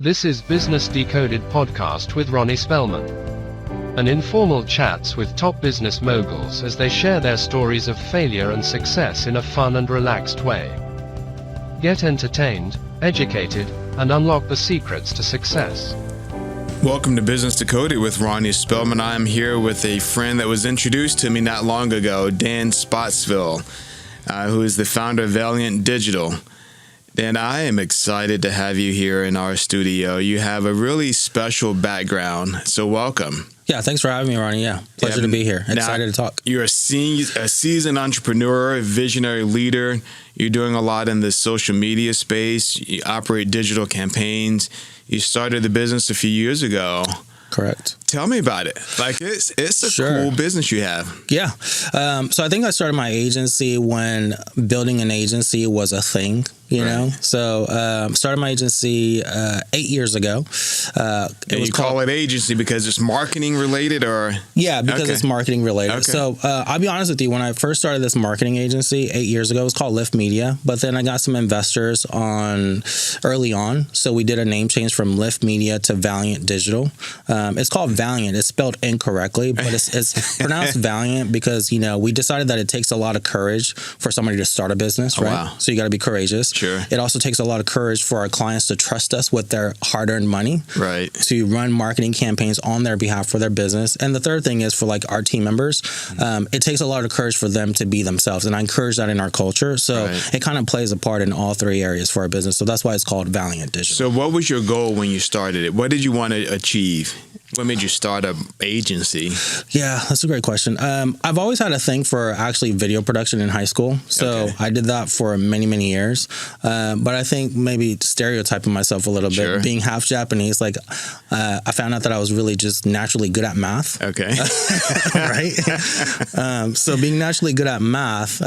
This is Business Decoded podcast with Ronnie Spellman. An informal chats with top business moguls as they share their stories of failure and success in a fun and relaxed way. Get entertained, educated, and unlock the secrets to success. Welcome to Business Decoded with Ronnie Spellman. I'm here with a friend that was introduced to me not long ago, Dan Spottsville, who is the founder of Valiant Digital. Dan, I am excited to have you here in our studio. You have a really special background, so welcome. Yeah, thanks for having me, Ronnie. Yeah, pleasure to be here. Excited to talk. You're a seasoned entrepreneur, a visionary leader. You're doing a lot in the social media space. You operate digital campaigns. You started the business a few years ago. Correct. Tell me about it. Like, it's a cool business you have. Yeah. So I think I started my agency when building an agency was a thing, you know? So started my agency 8 years ago. And you call it agency because it's marketing related or? Yeah, because it's marketing related. Okay. So I'll be honest with you. When I first started this marketing agency 8 years ago, it was called Lift Media. But then I got some investors early on. So we did a name change from Lift Media to Valiant Digital. It's called Valiant. It's spelled incorrectly, but it's pronounced Valiant because, you know, we decided that it takes a lot of courage for somebody to start a business, right? Wow. So you got to be courageous. Sure. It also takes a lot of courage for our clients to trust us with their hard-earned money, right? To run marketing campaigns on their behalf for their business. And the third thing is for like our team members, it takes a lot of courage for them to be themselves. And I encourage that in our culture. So it kind of plays a part in all three areas for our business. So that's why it's called Valiant Digital. So what was your goal when you started it? What did you want to achieve? What made you start an agency? Yeah, that's a great question. I've always had a thing for actually video production in high school. So I did that for many, many years. But I think maybe stereotyping myself a little bit, being half Japanese, like I found out that I was really just naturally good at math. Okay. Right? So being naturally good at math,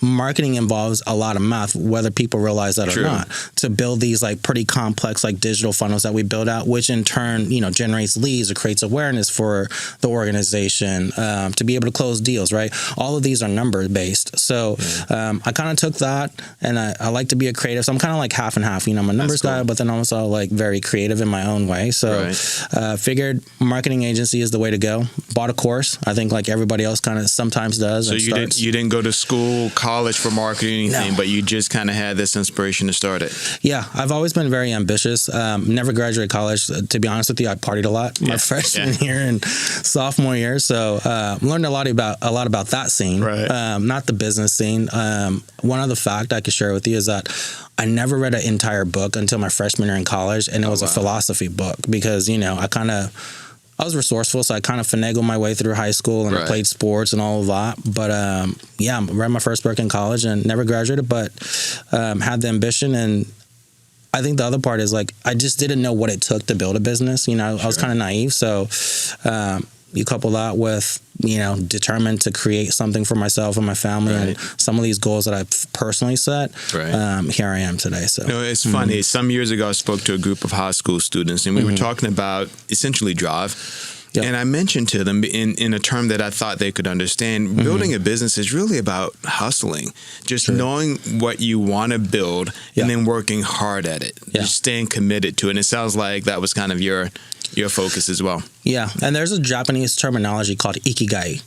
marketing involves a lot of math, whether people realize that or not, to build these like pretty complex like digital funnels that we build out, which in turn, you know, generates leads or creates awareness for the organization to be able to close deals, right? All of these are number based. So I kind of took that and I like to be a creative. So I'm kind of like half and half, you know, I'm a numbers guy, but then also like very creative in my own way. So figured marketing agency is the way to go. Bought a course. I think like everybody else kind of sometimes does. So you didn't go to school, college for marketing or anything, but you just kind of had this inspiration to start it. Yeah, I've always been very ambitious. Never graduated college. To be honest with you, I partied a lot my freshman year and sophomore year. So learned a lot about that scene, not the business scene. One other fact I could share with you is that I never read an entire book until my freshman year in college, and it was a philosophy book because, you know, I was resourceful, so I kind of finagled my way through high school and I played sports and all of that. But I read my first book in college and never graduated, but had the ambition. And I think the other part is like I just didn't know what it took to build a business. You know, I was kind of naive. So you couple that with, you know, determined to create something for myself and my family and some of these goals that I've personally set. Here I am today. So it's funny. Some years ago, I spoke to a group of high school students and we were talking about essentially drive. And I mentioned to them in a term that I thought they could understand, building a business is really about hustling, just knowing what you want to build and then working hard at it, just staying committed to it. And it sounds like that was kind of your focus as well. Yeah. And there's a Japanese terminology called ikigai.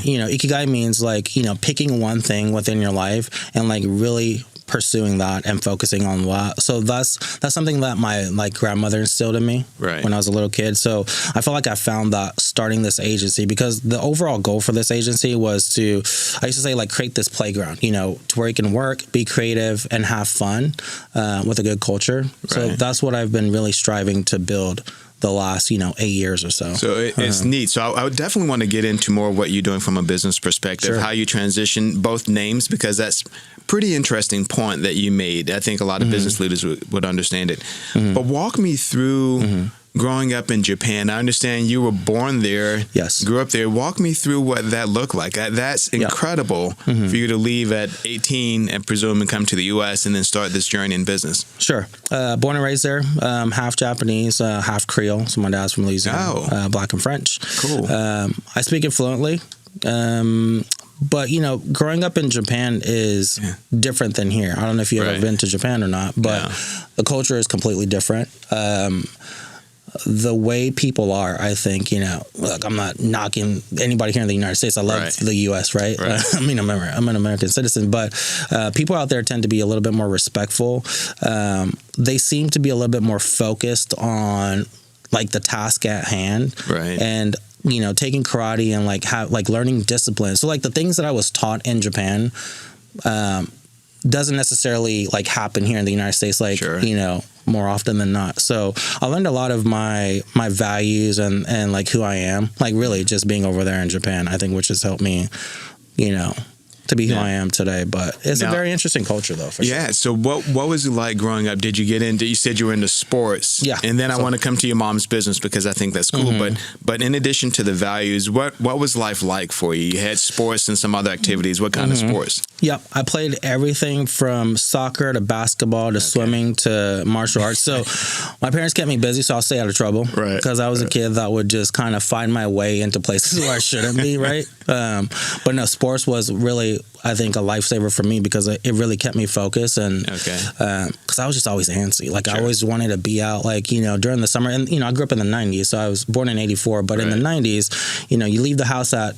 You know, ikigai means like, you know, picking one thing within your life and like really pursuing that and focusing on that. So that's something that my like grandmother instilled in me when I was a little kid. So I felt like I found that starting this agency because the overall goal for this agency was to, I used to say like create this playground, you know, to where you can work, be creative and have fun with a good culture. So that's what I've been really striving to build the last, 8 years or so. So it's neat. So I would definitely want to get into more of what you're doing from a business perspective, how you transition both names, because that's a pretty interesting point that you made. I think a lot of business leaders would understand it. But walk me through growing up in Japan. I understand you were born there, grew up there. Walk me through what that looked like. That's incredible for you to leave at 18 and presume and come to the U.S. and then start this journey in business. Sure. Born and raised there, half Japanese, half Creole. So my dad's from Louisiana, Black and French. Cool. I speak it fluently. But, growing up in Japan is different than here. I don't know if you've ever been to Japan or not, but the culture is completely different. The way people are, I think, look, I'm not knocking anybody here in the United States. I love the U.S., right? I mean, I'm an American citizen, but people out there tend to be a little bit more respectful. They seem to be a little bit more focused on, like, the task at hand. Right. And, taking karate and, like, learning discipline. So, like, the things that I was taught in Japan doesn't necessarily, like, happen here in the United States, like, more often than not. So I learned a lot of my values and like who I am, like really just being over there in Japan, I think, which has helped me, to be who I am today. But it's a very interesting culture, though. For sure. So what was it like growing up? Did you get into? You said you were into sports. Yeah. And then I want to come to your mom's business because I think that's cool. But in addition to the values, what was life like for you? You had sports and some other activities. What kind of sports? Yep. I played everything from soccer to basketball to swimming to martial arts. So my parents kept me busy, so I'll stay out of trouble. Right. Because I was a kid that would just kind of find my way into places where I shouldn't be. Right. But no, sports was really, I think, a lifesaver for me because it really kept me focused. And because I was just always antsy. Like I always wanted to be out, like, during the summer. And, I grew up in the 90s, so I was born in 84. But in the 90s, you leave the house at,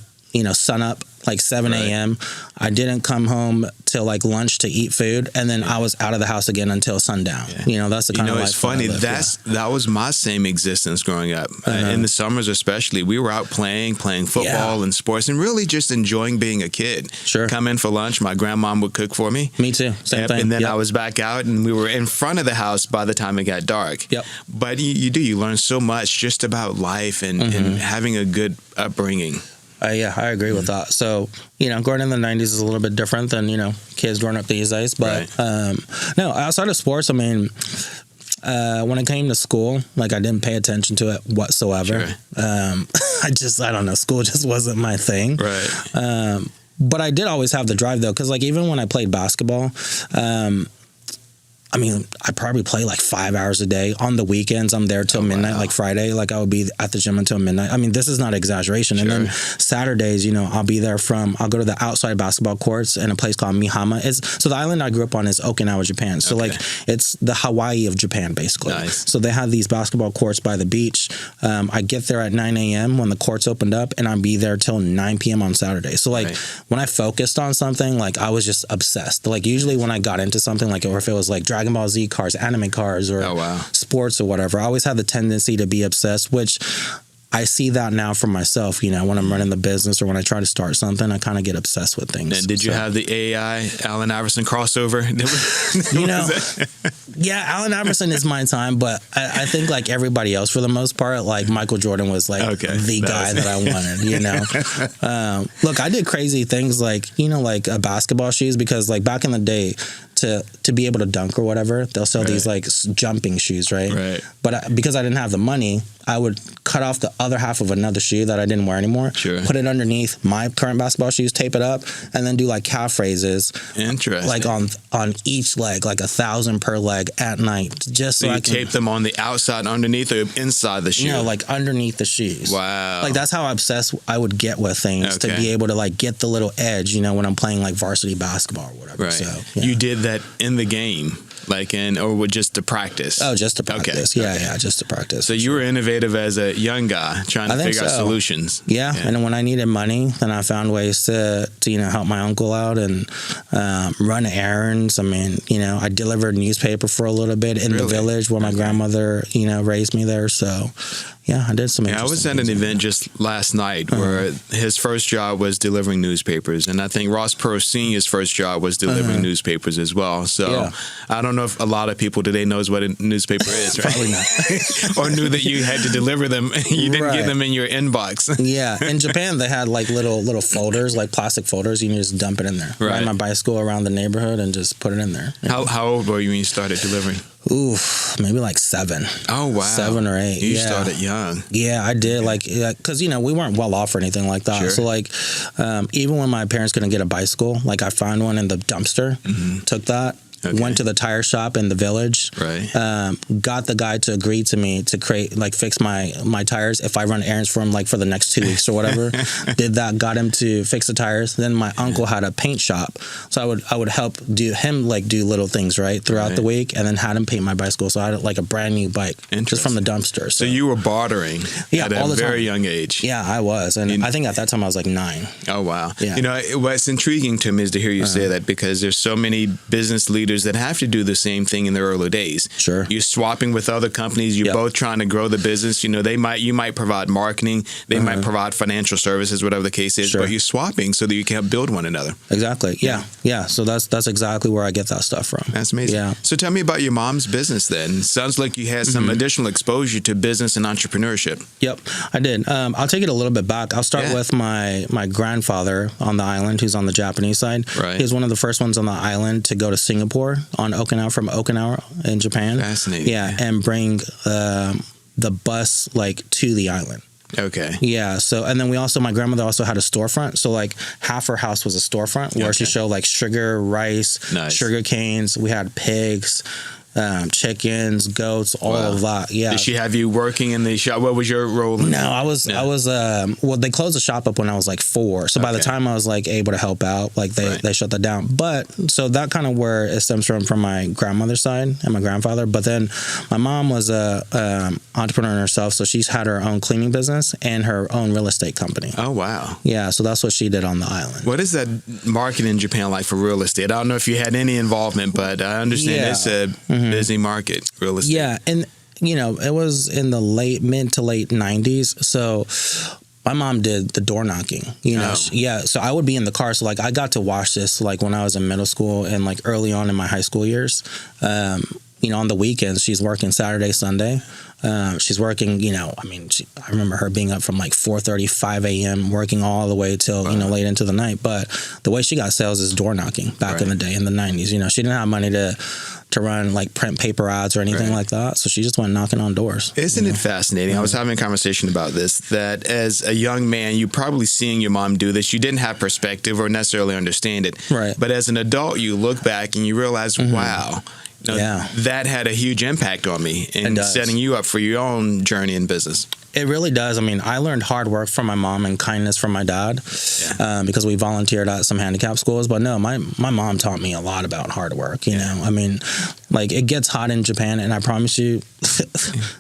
sun up, like 7 a.m. I didn't come home till like lunch to eat food, and then I was out of the house again until sundown. That's the kind of life. It's funny. That was my same existence growing up. In the summers, especially, we were out playing football and sports, and really just enjoying being a kid. Sure. Come in for lunch, my grandmom would cook for me. Me too. Same thing. And then I was back out, and we were in front of the house by the time it got dark. Yep. But you learn so much just about life and having a good upbringing. I agree with that. So, growing in the 90s is a little bit different than, kids growing up these days. But, no, outside of sports, I mean, when it came to school, like, I didn't pay attention to it whatsoever. Sure. I don't know, school just wasn't my thing. Right. But I did always have the drive, though, because, like, even when I played basketball, I mean, I probably play like 5 hours a day. On the weekends, I'm there till midnight, like Friday. Like I would be at the gym until midnight. I mean, this is not exaggeration. Sure. And then Saturdays, I'll be there I'll go to the outside basketball courts in a place called Mihama. So the island I grew up on is Okinawa, Japan. So like it's the Hawaii of Japan, basically. Nice. So they have these basketball courts by the beach. I get there at 9 a.m. when the courts opened up, and I'll be there till 9 p.m. on Saturday. So like when I focused on something, like I was just obsessed. Like usually when I got into something, like, or if it was like Dragon Ball Z cars, anime cars, or sports or whatever, I always had the tendency to be obsessed, which I see that now for myself, when I'm running the business or when I try to start something, I kind of get obsessed with things. And did you have the AI Allan Aon Crossover? Allan Aon is my time, but I think like everybody else, for the most part, like Michael Jordan was like the guy that I wanted, Look, I did crazy things like, like basketball shoes, because like back in the day, to be able to dunk or whatever, they'll sell these like jumping shoes, right? But because I didn't have the money, I would cut off the other half of another shoe that I didn't wear anymore, put it underneath my current basketball shoes, tape it up, and then do like calf raises. Interesting. Like on each leg, like 1,000 per leg at night, just so I can tape them on the outside, underneath, or inside the shoe. Like underneath the shoes. Wow. Like that's how obsessed I would get with things to be able to like get the little edge, when I'm playing like varsity basketball or whatever. Right. So you did that in the game, or just to practice? Oh, just to practice. Yeah, just to practice. So you were innovative as a young guy, trying to figure out solutions. Yeah, and then when I needed money, then I found ways to help my uncle out and run errands. I mean, I delivered newspaper for a little bit in the village where my grandmother, raised me there. So yeah, I did some interesting I was at an event just last night where his first job was delivering newspapers. And I think Ross Perot Sr.'s first job was delivering newspapers as well. So I don't know if a lot of people today knows what a newspaper is, right? Probably not. Or knew that you had to deliver them. You didn't get them in your inbox. Yeah. In Japan, they had like little folders, like plastic folders. You can just dump it in there. Ride my bicycle around the neighborhood and just put it in there. How old were you when you started delivering? Maybe like 7. Oh, wow. 7 or 8. You started young. Yeah, I did. Like, because, we weren't well off or anything like that. Sure. So, like, even when my parents couldn't get a bicycle, like, I found one in the dumpster, took that, went to the tire shop in the village, got the guy to agree to me to fix my tires if I run errands for him for the next 2 weeks or whatever. Did that, got him to fix the tires. Then my uncle had a paint shop, so I would help do little things throughout the week, and then had him paint my bicycle. So I had a brand new bike just from the dumpster. So you were bartering at a very young age. Yeah, I was, and I think at that time I was 9. Oh wow! Yeah. What's intriguing to me is to hear you say that, because there's so many business leaders that have to do the same thing in the early days. Sure. You're swapping with other companies. You're both trying to grow the business. You might provide marketing. They might provide financial services, whatever the case is, but you're swapping so that you can build one another. Exactly. Yeah. So that's exactly where I get that stuff from. That's amazing. Yeah. So tell me about your mom's business then. Sounds like you had some additional exposure to business and entrepreneurship. Yep, I did. I'll take it a little bit back. I'll start with my grandfather on the island, who's on the Japanese side. Right. He was one of the first ones on the island to go to Singapore on Okinawa, from Okinawa in Japan. Fascinating. Yeah, and bring the bus to the island. Okay. Yeah. So, and then my grandmother also had a storefront. So half her house was a storefront where she showed sugar, rice, sugar canes. We had pigs, chickens, goats, all of that. Yeah. Did she have you working in the shop? What was your role? No, I was, they closed the shop up when I was 4. So by the time I was able to help out, they shut that down. But so that kind of where it stems from my grandmother's side and my grandfather. But then my mom was a entrepreneur herself. So she's had her own cleaning business and her own real estate company. Oh, wow. Yeah. So that's what she did on the island. What is that market in Japan like for real estate? I don't know if you had any involvement, but I understand it's a busy market, real estate. Yeah, and it was in the mid to late 90s. So my mom did the door knocking. So I would be in the car. So I got to watch this when I was in middle school and early on in my high school years. On the weekends, she's working Saturday, Sunday. She's working, I remember her being up from 4:30, 5 a.m., working all the way till, late into the night. But the way she got sales is door knocking back in the day, in the 90s. She didn't have money to run print paper ads or anything like that. So she just went knocking on doors. Isn't it fascinating? I was having a conversation about this, that as a young man, you probably seeing your mom do this. You didn't have perspective or necessarily understand it. Right. But as an adult, you look back and you realize, wow, that had a huge impact on me in setting you up for your own journey in business. It really does. I learned hard work from my mom and kindness from my dad because we volunteered at some handicap schools. But no, my mom taught me a lot about hard work. It gets hot in Japan, and I promise you,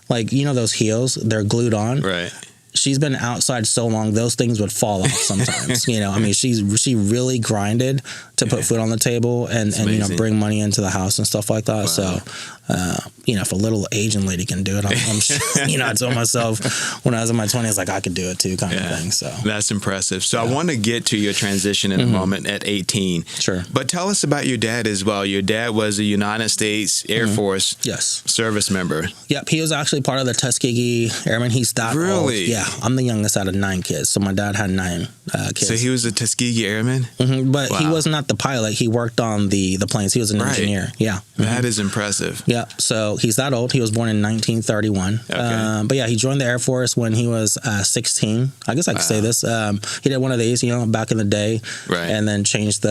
those heels, they're glued on. Right. She's been outside so long, those things would fall off sometimes. She really grinded to put food on the table and bring money into the house and stuff like that. Wow. So, if a little Asian lady can do it, I'm sure, I told myself when I was in my 20s, I could do it too, kind of thing. So that's impressive. So I want to get to your transition in a moment at 18. Sure. But tell us about your dad as well. Your dad was a United States Air Force service member. Yep. He was actually part of the Tuskegee Airmen. He's that old. Yeah. I'm the youngest out of 9 kids. So my dad had 9 kids. So he was a Tuskegee Airman? But he was not the pilot. He worked on the planes. He was an engineer. Yeah. That is impressive. Yeah. So he's that old. He was born in 1931. Okay. But he joined the Air Force when he was 16. I guess I could say this. He did one of these, back in the day, and then changed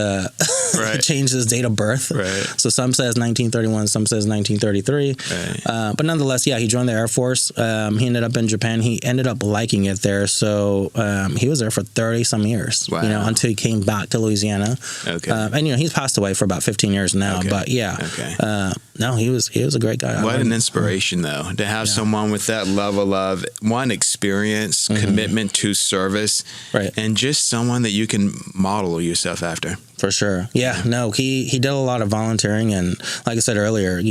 changed his date of birth. Right. So some says 1931, some says 1933. Right. But nonetheless, he joined the Air Force. He ended up in Japan. He ended up liking it there. So he was there for 30 some years, until he came back to Louisiana. Okay. And he's passed away for about 15 years now. Okay. But no, he was a great guy. What an inspiration, though, to have someone with that level of experience, commitment to service, and just someone that you can model yourself after. For sure. Yeah. No, he did a lot of volunteering, and like I said earlier,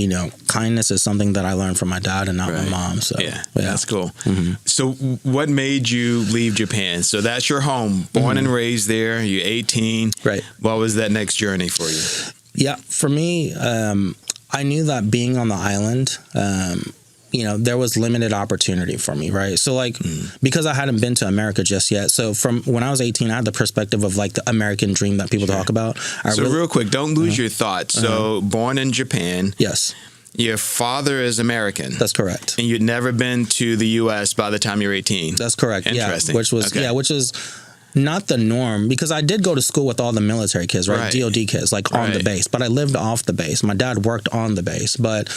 kindness is something that I learned from my dad and not my mom. So that's cool. Mm-hmm. So what made you leave Japan? So that's your home, born and raised there. You're 18. Right. What was that next journey for you? Yeah. For me, I knew that being on the island, there was limited opportunity for me, right? So because I hadn't been to America just yet. So from when I was 18, I had the perspective of the American dream that people talk about. Real quick, don't lose your thoughts. So born in Japan. Yes. Your father is American. That's correct. And you'd never been to the U.S. by the time you're 18. That's correct. Interesting. Yeah, which is not the norm, because I did go to school with all the military kids, right? DOD kids, like on the base, but I lived off the base. My dad worked on the base, but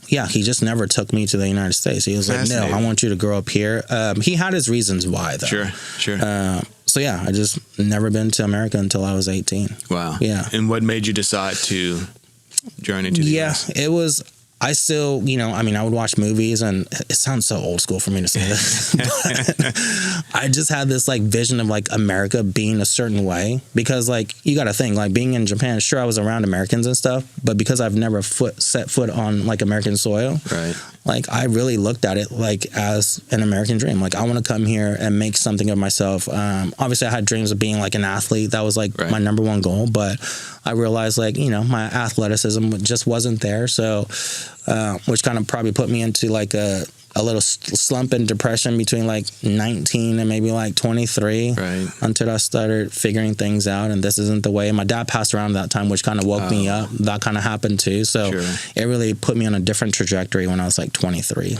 he just never took me to the United States. He was like, no, I want you to grow up here. He had his reasons why, though. Sure. So yeah, I just never been to America until I was 18. Wow. Yeah. And what made you decide to journey to the US? It was, I still, I would watch movies, and it sounds so old school for me to say this, but I just had this like vision of like America being a certain way, because like you got to think, like being in Japan, sure, I was around Americans and stuff, but because I've never set foot on like American soil, like I really looked at it like as an American dream. Like I want to come here and make something of myself. Obviously I had dreams of being like an athlete. That was like my number one goal, but I realized like, my athleticism just wasn't there. So, which kind of probably put me into like a little slump and depression between like 19 and maybe like 23 until I started figuring things out, and this isn't the way. My dad passed around that time, which kind of woke me up. That kind of happened too. So it really put me on a different trajectory when I was like 23.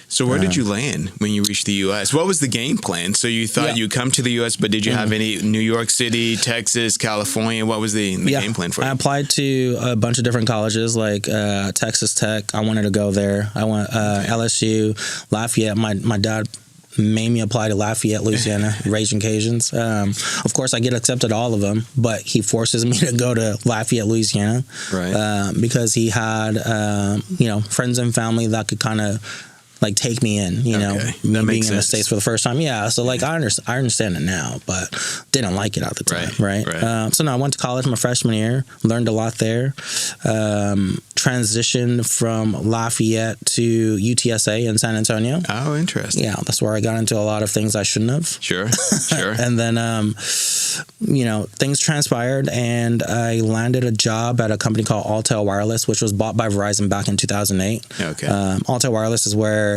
So where did you land when you reached the U.S.? What was the game plan? So you thought you'd come to the U.S., but did you have any New York City, Texas, California? What was the game plan for you? I applied to a bunch of different colleges, like Texas Tech. I wanted to go there. I went LSU, Lafayette. My dad made me apply to Lafayette, Louisiana, Raging Cajuns. Of course, I get accepted to all of them, but he forces me to go to Lafayette, Louisiana, because he had, friends and family that could kind of like take me in, me being in the States for the first time. Yeah. So like, I understand it now, but didn't like it at the time. Right. So no, I went to college my freshman year, learned a lot there, transitioned from Lafayette to UTSA in San Antonio. Oh, interesting. Yeah. That's where I got into a lot of things I shouldn't have. Sure. And then, things transpired, and I landed a job at a company called Altel Wireless, which was bought by Verizon back in 2008. Okay. Altel Wireless is where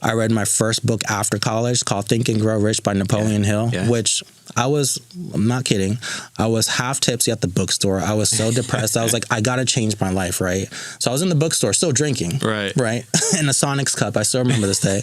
I read my first book after college, called Think and Grow Rich by Napoleon Hill, which I'm not kidding, I was half tipsy at the bookstore. I was so depressed. I was like, I got to change my life, right? So I was in the bookstore still drinking, right? In a Sonic's cup. I still remember this day.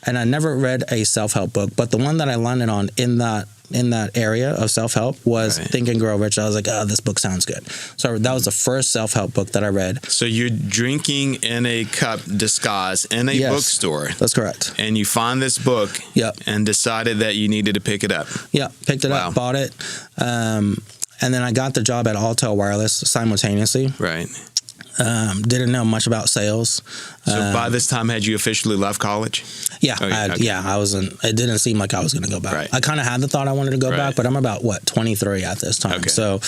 And I never read a self-help book, but the one that I landed on in that area of self-help was Think and Grow Rich. I was like, oh, this book sounds good. So that was the first self-help book that I read. So you're drinking in a cup disguise in a bookstore. That's correct. And you find this book and decided that you needed to pick it up. Yeah, picked it up, bought it. And then I got the job at Altel Wireless simultaneously. Right. Didn't know much about sales. So by this time, had you officially left college? Yeah, I wasn't. It didn't seem like I was going to go back. Right. I kind of had the thought I wanted to go back, but I'm about 23 at this time. Okay. So,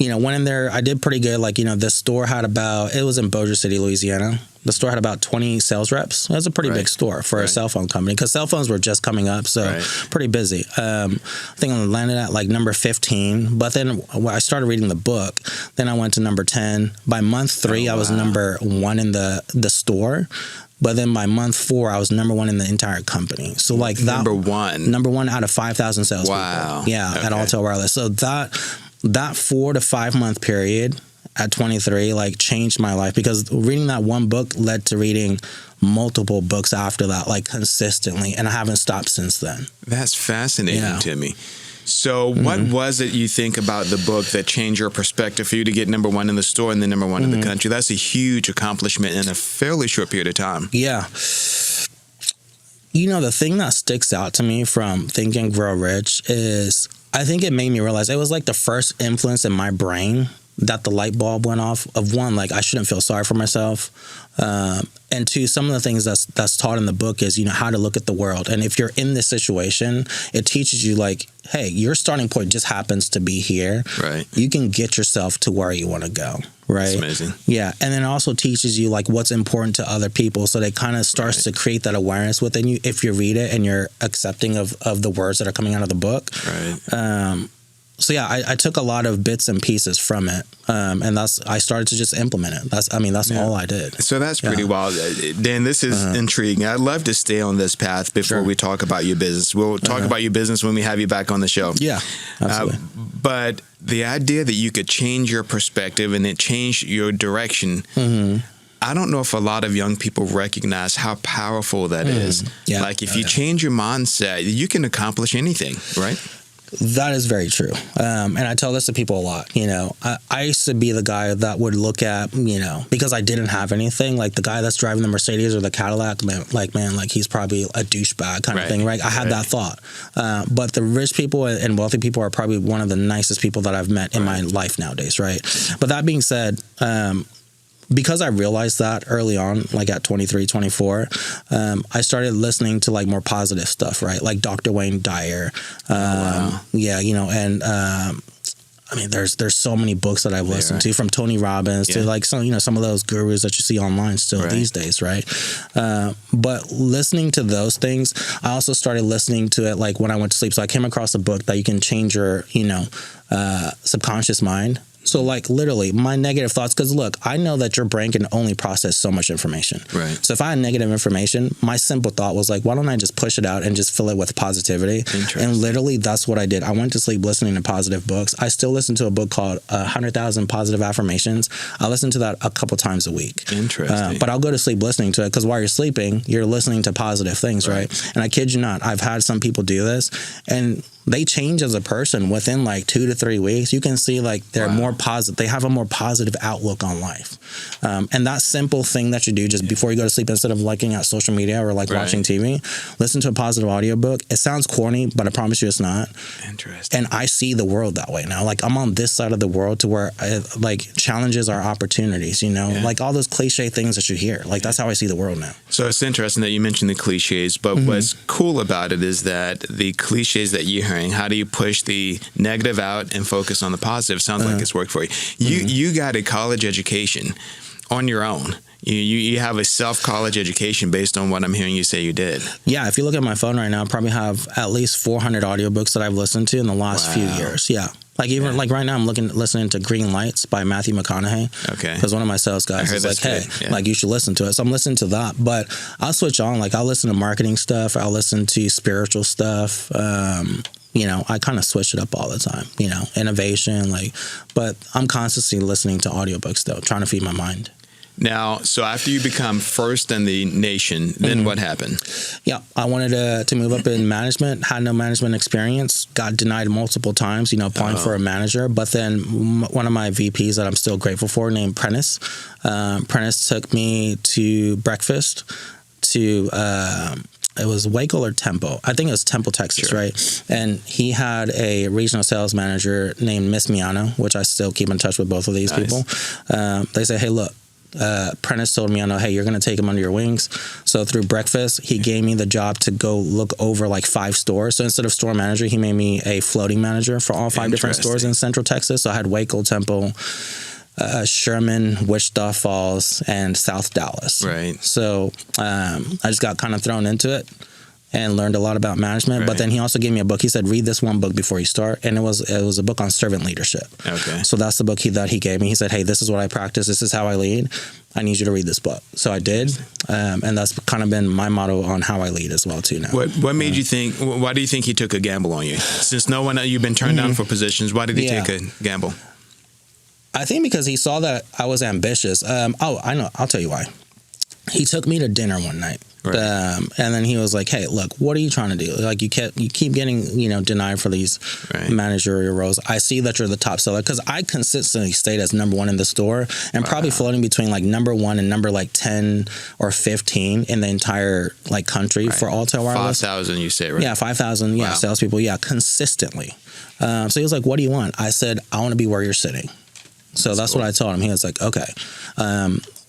went in there. I did pretty good. Like, the store had it was in Bossier City, Louisiana. The store had about 20 sales reps. It was a pretty big store for a cell phone company, because cell phones were just coming up, so pretty busy. I think I landed at like number 15, but then when I started reading the book, then I went to number 10. By month 3, I was number 1 in the store. But then by month 4, I was number 1 in the entire company. So like that number one out of 5,000 sales people. At Altel Wireless. So that 4 to 5 month period at 23 like changed my life, because reading that one book led to reading multiple books after that, like consistently, and I haven't stopped since then. That's fascinating to me. So what was it you think about the book that changed your perspective for you to get number 1 in the store and then number 1 in the country? That's a huge accomplishment in a fairly short period of time. Yeah. The thing that sticks out to me from Think and Grow Rich is, I think it made me realize it was like the first influence in my brain that the light bulb went off of, one, like I shouldn't feel sorry for myself. And 2, some of the things that's taught in the book is, how to look at the world. And if you're in this situation, it teaches you like, hey, your starting point just happens to be here. Right. You can get yourself to where you want to go. Right. That's amazing. Yeah. And then it also teaches you like what's important to other people. So it kind of starts to create that awareness within you if you read it and you're accepting of the words that are coming out of the book. Right. So yeah, I took a lot of bits and pieces from it, and I started to just implement it. That's all I did. So that's pretty wild. Dan, this is intriguing. I'd love to stay on this path before we talk about your business. We'll talk about your business when we have you back on the show. Yeah, absolutely. But the idea that you could change your perspective and it changed your direction, I don't know if a lot of young people recognize how powerful that is. Yeah. Like if you change your mindset, you can accomplish anything, right? That is very true. And I tell this to people a lot. You know, I used to be the guy that would look at, you know, because I didn't have anything, like the guy that's driving the Mercedes or the Cadillac, man, he's probably a douchebag kind of thing, right? I had that thought. But the rich people and wealthy people are probably one of the nicest people that I've met in my life nowadays, right? But that being said, because I realized that early on, like at 23, 24, I started listening to like more positive stuff, right? Like Dr. Wayne Dyer. Yeah, you know, and I mean, there's so many books that I've listened to, from Tony Robbins to like some of those gurus that you see online still these days, right? But listening to those things, I also started listening to it like when I went to sleep. So I came across a book that you can change your, subconscious mind. So like literally my negative thoughts, because look, I know that your brain can only process so much information. Right. So if I had negative information, my simple thought was like, why don't I just push it out and just fill it with positivity? And literally that's what I did. I went to sleep listening to positive books. I still listen to a book called 100,000 Positive Affirmations. I listen to that a couple times a week. Interesting. But I'll go to sleep listening to it because while you're sleeping, you're listening to positive things, right? And I kid you not, I've had some people do this and they change as a person within like 2 to 3 weeks. You can see like they're more positive. They have a more positive outlook on life. And that simple thing that you do just before you go to sleep, instead of looking at social media or like watching TV, listen to a positive audiobook. It sounds corny, but I promise you it's not. Interesting. And I see the world that way now. Like I'm on this side of the world to where like challenges are opportunities, like all those cliche things that you hear. Like that's how I see the world now. So it's interesting that you mentioned the cliches, but what's cool about it is that the cliches that you hearing, how do you push the negative out and focus on the positive? Sounds like it's worked for you. You got a college education on your own. You have a self-college education based on what I'm hearing you say you did. Yeah, if you look at my phone right now, I probably have at least 400 audiobooks that I've listened to in the last few years. Yeah. Like even like right now, I'm listening to Green Lights by Matthew McConaughey. Okay. Because one of my sales guys is like, hey, like you should listen to it. So I'm listening to that. But I'll switch on. Like I'll listen to marketing stuff. I'll listen to spiritual stuff. I kind of switch it up all the time, innovation, but I'm constantly listening to audiobooks though, trying to feed my mind. Now, so after you become first in the nation, then what happened? Yeah, I wanted to move up in management, had no management experience, got denied multiple times, applying for a manager. But then one of my VPs that I'm still grateful for, named Prentice, took me to breakfast to... it was Waco or Temple. I think it was Temple, Texas, right? And he had a regional sales manager named Miss Miano, which I still keep in touch with both of these people. They say, hey, look, Prentice told Miano, hey, you're going to take him under your wings. So through breakfast, he gave me the job to go look over like 5 stores. So instead of store manager, he made me a floating manager for all 5 different stores in Central Texas. So I had Waco, Temple, Sherman, Wichita Falls, and South Dallas. Right. So I just got kind of thrown into it and learned a lot about management. Right. But then he also gave me a book. He said, read this one book before you start. And it was a book on servant leadership. Okay. So that's the book that he gave me. He said, hey, this is what I practice. This is how I lead. I need you to read this book. So I did. And that's kind of been my motto on how I lead as well too now. What made you think, why do you think he took a gamble on you? Since you've been turned down for positions, why did he take a gamble? I think because he saw that I was ambitious. I know. I'll tell you why. He took me to dinner one night. Right. And then he was like, hey, look, what are you trying to do? Like you keep getting, denied for these managerial roles. I see that you're the top seller, because I consistently stayed as number 1 in the store and probably floating between like number 1 and number like 10 or 15 in the entire like country for Altel Wireless. 5,000 you say, right? Yeah, 5,000 salespeople. Yeah, consistently. So he was like, what do you want? I said, I want to be where you're sitting. So that's cool. What I told him. He was like, okay.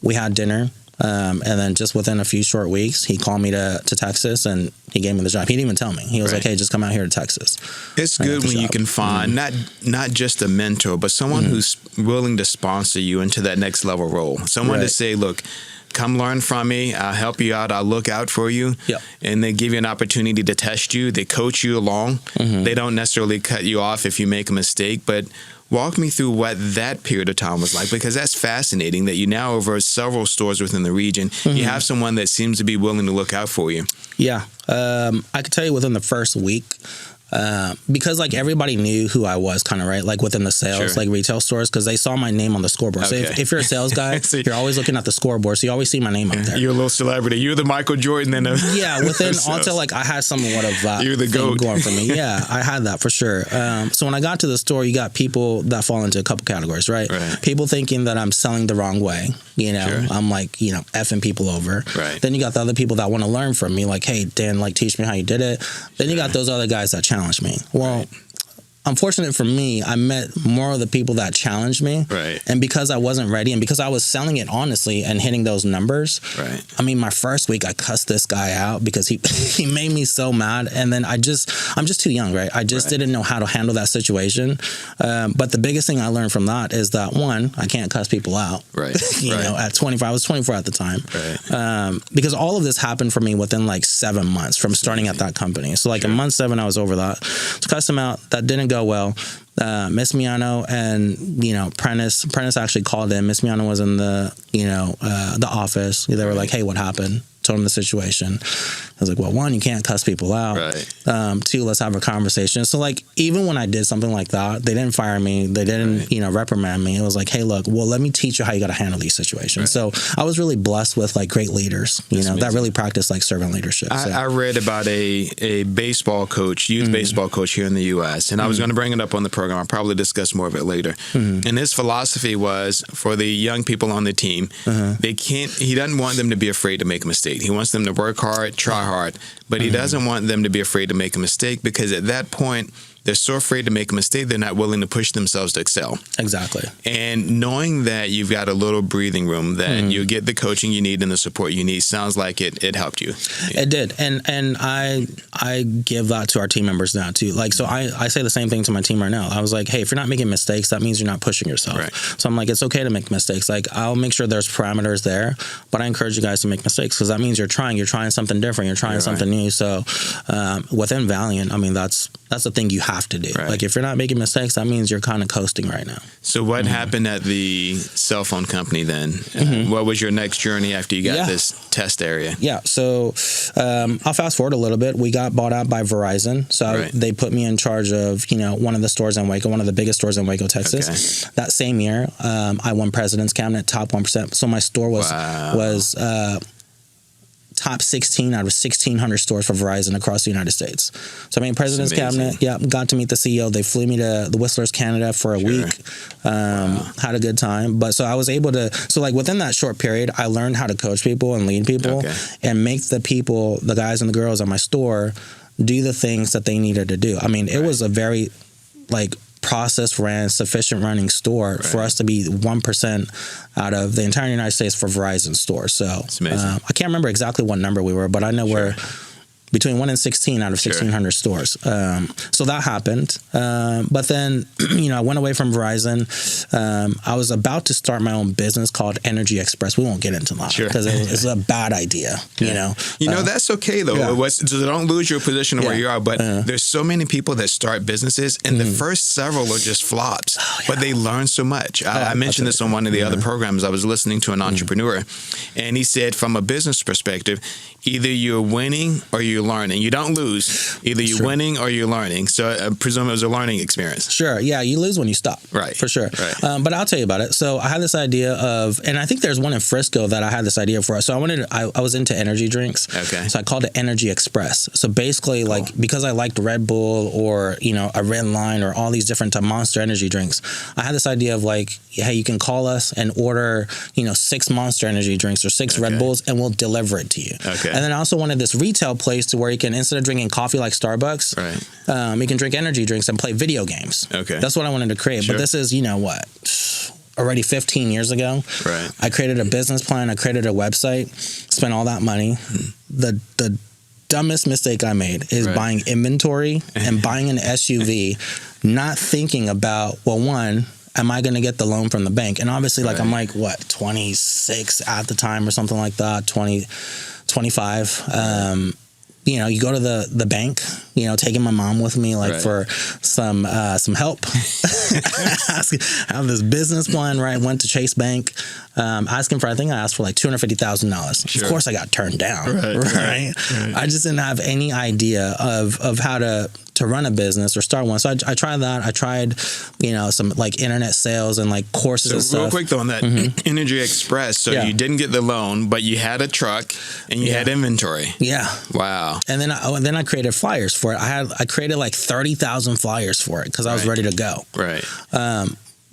We had dinner. And then just within a few short weeks, he called me to Texas and he gave me the job. He didn't even tell me. He was like, hey, just come out here to Texas. It's good when you can find not just a mentor, but someone who's willing to sponsor you into that next level role. Someone to say, look, come learn from me. I'll help you out. I'll look out for you. Yep. And they give you an opportunity to test you. They coach you along. They don't necessarily cut you off if you make a mistake, but walk me through what that period of time was like, because that's fascinating that you now over several stores within the region, you have someone that seems to be willing to look out for you. Yeah. I could tell you within the first week, because like everybody knew who I was kind of, right? Like within the sales, like retail stores, because they saw my name on the scoreboard. So if you're a sales guy, you're always looking at the scoreboard. So you always see my name up there. You're a little celebrity. You're the Michael Jordan then. Within until like I had somewhat of that. You're the GOAT going for me. Yeah, I had that for sure. So when I got to the store, you got people that fall into a couple categories, right? People thinking that I'm selling the wrong way. I'm like, effing people over. Then you got the other people that want to learn from me, like, hey, Dan, like, teach me how you did it. Then you got those other guys that challenge me. Well, unfortunate for me, I met more of the people that challenged me. And because I wasn't ready and because I was selling it honestly and hitting those numbers, I mean, my first week, I cussed this guy out because he made me so mad. And then I'm just too young, right? I just didn't know how to handle that situation. But the biggest thing I learned from that is that, one, I can't cuss people out. At 24, I was 24 at the time. Because all of this happened for me within like 7 months from starting at that company. So like in month 7, I was over that. So cussed him out. That didn't go well. Miss Miano and Prentice actually called in. Miss Miano was in the office. They were like, hey, what happened? Told him the situation. I was like, well, 1, you can't cuss people out. 2, let's have a conversation. So like, even when I did something like that, they didn't fire me. They didn't, reprimand me. It was like, hey, look, well, let me teach you how you got to handle these situations. So I was really blessed with like great leaders, that really practice like servant leadership. I read about a baseball coach, youth baseball coach here in the U.S., and I was going to bring it up on the program. I'll probably discuss more of it later. And his philosophy was for the young people on the team, he doesn't want them to be afraid to make a mistake. He wants them to work hard, try hard, but he doesn't want them to be afraid to make a mistake because at that point, they're so afraid to make a mistake, they're not willing to push themselves to excel. Exactly. And knowing that you've got a little breathing room, that you get the coaching you need and the support you need, sounds like it helped you. It did. And I give that to our team members now too. Like, so I say the same thing to my team right now. I was like, hey, if you're not making mistakes, that means you're not pushing yourself. So I'm like, it's okay to make mistakes. Like, I'll make sure there's parameters there, but I encourage you guys to make mistakes because that means you're trying something different. You're trying something new. So within Valiant, I mean, that's the thing you have to do. Like, if you're not making mistakes, that means you're kind of coasting right now. So what happened at the cell phone company then? What was your next journey after you got this test area? So I'll fast forward a little bit. We got bought out by Verizon. So they put me in charge of, one of the stores in Waco, one of the biggest stores in Waco, Texas. That same year, I won President's Cabinet, top 1%. So my store was top 16 out of 1,600 stores for Verizon across the United States. So I mean, President's Cabinet, got to meet the CEO. They flew me to the Whistler's Canada for a week. Had a good time. But so I was able to, so like within that short period, I learned how to coach people and lead people and make the guys and the girls at my store do the things that they needed to do. I mean, it was a very like process ran, sufficient running store for us to be 1% out of the entire United States for Verizon stores. So I can't remember exactly what number we were, but I know we're between 1 and 16 out of 1,600 stores. So that happened. But then, I went away from Verizon. I was about to start my own business called Energy Express. We won't get into that because it's a bad idea, that's okay though. So don't lose your position of where you are, but there's so many people that start businesses and the first several are just flops, but they learn so much. I mentioned this on one of the other programs. I was listening to an entrepreneur and he said from a business perspective, either you're winning or you're learning. You don't lose. Either you're winning or you're learning. So I presume it was a learning experience. Sure. Yeah, you lose when you stop. Right. For sure. Right. But I'll tell you about it. So I had this idea of, and I think there's one in Frisco that I had this idea for. So I was into energy drinks. Okay. So I called it Energy Express. So basically because I liked Red Bull or, a Red Line or all these different Monster energy drinks, I had this idea of like, hey, you can call us and order, 6 Monster energy drinks or 6 Red Bulls and we'll deliver it to you. Okay. And then I also wanted this retail place to where you can, instead of drinking coffee like Starbucks, you can drink energy drinks and play video games. Okay. That's what I wanted to create. Sure. But this is, already 15 years ago. Right. I created a business plan. I created a website, spent all that money. The dumbest mistake I made is buying inventory and buying an SUV, not thinking about, well, one, am I going to get the loan from the bank? And obviously, I'm like, 26 at the time or something like that, 25. You go to the bank, taking my mom with me, for some help. I have this business plan, went to Chase Bank, asking for, I asked for $250,000. Sure. Of course I got turned down, right? I just didn't have any idea of how to to run a business or start one. So I tried that. I tried, some like internet sales and like courses and stuff. Real quick though on that Energy Express. So you didn't get the loan, but you had a truck and you had inventory. Yeah. Wow. And then I created flyers for it. I created like 30,000 flyers for it because I was ready to go. Right.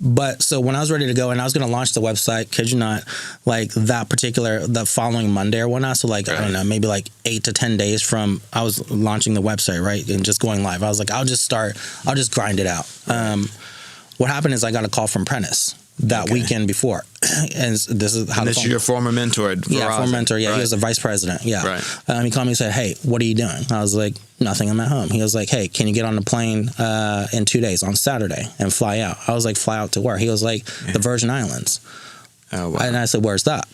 But so when I was ready to go and I was going to launch the website, kid you not, like the following Monday or whatnot. So like, I don't know, maybe like 8 to 10 days from I was launching the website, right? And just going live. I was like, I'll just grind it out. What happened is I got a call from Prentice that weekend before. And this is how this is your former mentor at Verizon. Yeah, former mentor. Yeah, he was the vice president. Yeah. Right. He called me and said, hey, what are you doing? I was like, nothing, I'm at home. He was like, hey, can you get on the plane in 2 days on Saturday and fly out? I was like, fly out to where? He was like, the Virgin Islands. Oh, wow. And I said, where's that?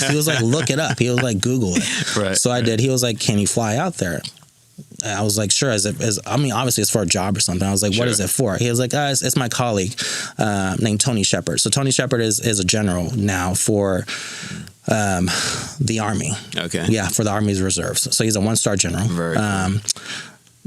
He was like, look it up. He was like, Google it. Right. So I did. He was like, can you fly out there? I was like, sure. Obviously it's for a job or something. I was like, what is it for? He was like, it's my colleague named Tony Shepard. So Tony Shepard is a general now for the Army. Okay. Yeah, for the Army's reserves. So he's a 1-star general. Very cool.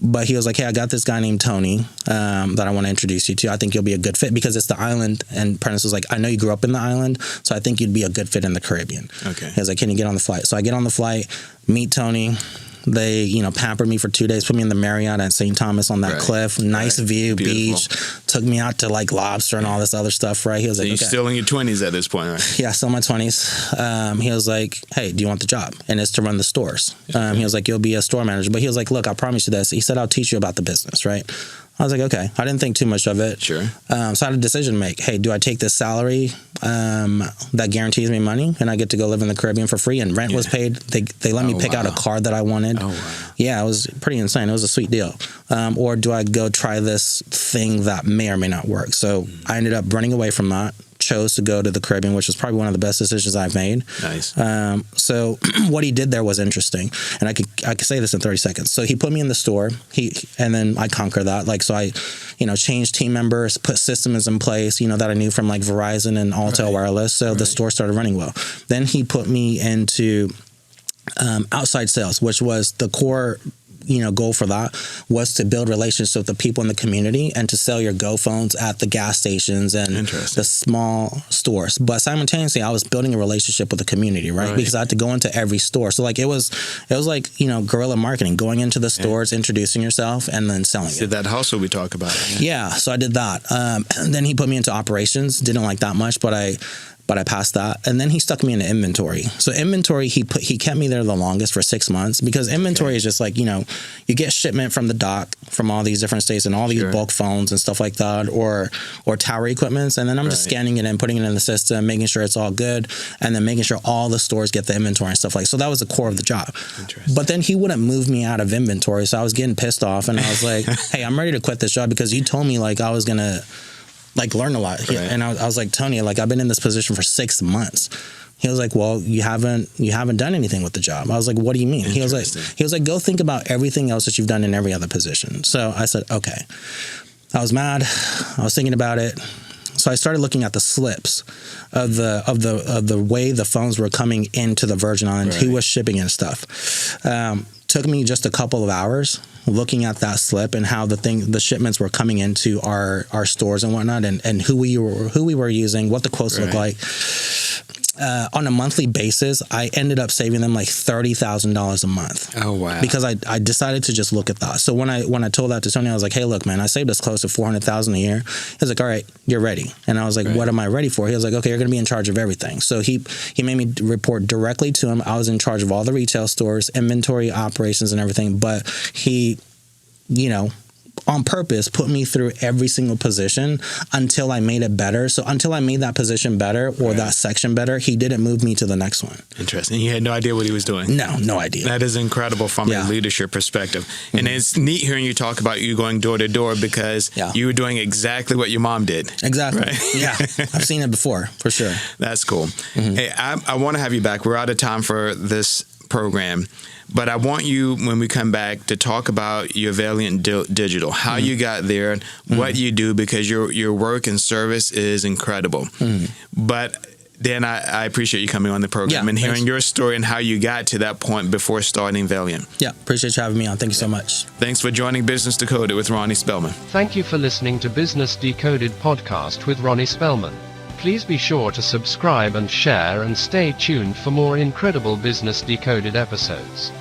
But he was like, hey, I got this guy named Tony that I want to introduce you to. I think you'll be a good fit because it's the island. And Prentice was like, I know you grew up in the island, so I think you'd be a good fit in the Caribbean. Okay. He was like, can you get on the flight? So I get on the flight, meet Tony. They, pampered me for 2 days, put me in the Marriott at St. Thomas on that cliff, nice view, beautiful beach, took me out to like lobster and all this other stuff, right? He was like, you're still in your 20s at this point, right? Yeah, still in my 20s. He was like, hey, do you want the job? And it's to run the stores. He was like, you'll be a store manager. But he was like, look, I promise you this. He said, I'll teach you about the business, right? I was like, okay. I didn't think too much of it. Sure. So I had a decision to make. Hey, do I take this salary that guarantees me money and I get to go live in the Caribbean for free and rent was paid? They let me pick out a car that I wanted. Oh, wow. Yeah, it was pretty insane. It was a sweet deal. Or do I go try this thing that may or may not work? So I ended up running away from that. Chose to go to the Caribbean, which was probably one of the best decisions I've made. Nice. So what he did there was interesting, and I could say this in 30 seconds. So he put me in the store. And then I conquered that. Like, so I, changed team members, put systems in place, that I knew from like Verizon and Alltel Wireless. So the store started running well. Then he put me into outside sales, which was the core goal for that was to build relationships with the people in the community and to sell your Go phones at the gas stations and the small stores. But simultaneously, I was building a relationship with the community, right? Because I had to go into every store. So like it was like, guerrilla marketing, going into the stores, introducing yourself and then selling it. That hustle we talk about. Yeah. So I did that. And then he put me into operations. Didn't like that much, but I passed that. And then he stuck me into inventory. So inventory, he kept me there the longest for 6 months because inventory is just like, you get shipment from the dock from all these different states and all these bulk phones and stuff like that or tower equipments. And then I'm just scanning it and putting it in the system, making sure it's all good. And then making sure all the stores get the inventory and stuff like that. So that was the core of the job. But then he wouldn't move me out of inventory. So I was getting pissed off and I was like, hey, I'm ready to quit this job because you told me like I was going to like learn a lot. And I was like, Tony, like I've been in this position for 6 months. He was like, well, you haven't done anything with the job. I was like, what do you mean? He was like, go think about everything else that you've done in every other position. So I said, okay. I was mad. I was thinking about it. So I started looking at the slips of the way the phones were coming into the Virgin Islands, who was shipping and stuff. Took me just a couple of hours looking at that slip and how the shipments were coming into our stores and whatnot, and who we were using, what the quotes looked like. On a monthly basis, I ended up saving them like $30,000 a month. Oh wow! Because I decided to just look at that. So when I told that to Tony, I was like, hey, look, man, I saved us close to $400,000 a year. He was like, all right, you're ready. And I was like, what am I ready for? He was like, okay, you're going to be in charge of everything. So he made me report directly to him. I was in charge of all the retail stores, inventory, operations, and everything. But he, on purpose put me through every single position until I made it better. So until I made that position better or that section better, he didn't move me to the next one. Interesting. You had no idea what he was doing? No idea. That is incredible from a leadership perspective. Mm-hmm. And it's neat hearing you talk about you going door to door because you were doing exactly what your mom did. Exactly. Right? Yeah. I've seen it before, for sure. That's cool. Mm-hmm. Hey, I want to have you back. We're out of time for this program. But I want you, when we come back, to talk about your Valiant Digital, how you got there, what you do, because your work and service is incredible. But Dan, I appreciate you coming on the program and hearing your story and how you got to that point before starting Valiant. Yeah, appreciate you having me on. Thank you so much. Thanks for joining Business Decoded with Ronnie Spellman. Thank you for listening to Business Decoded podcast with Ronnie Spellman. Please be sure to subscribe and share and stay tuned for more incredible Business Decoded episodes.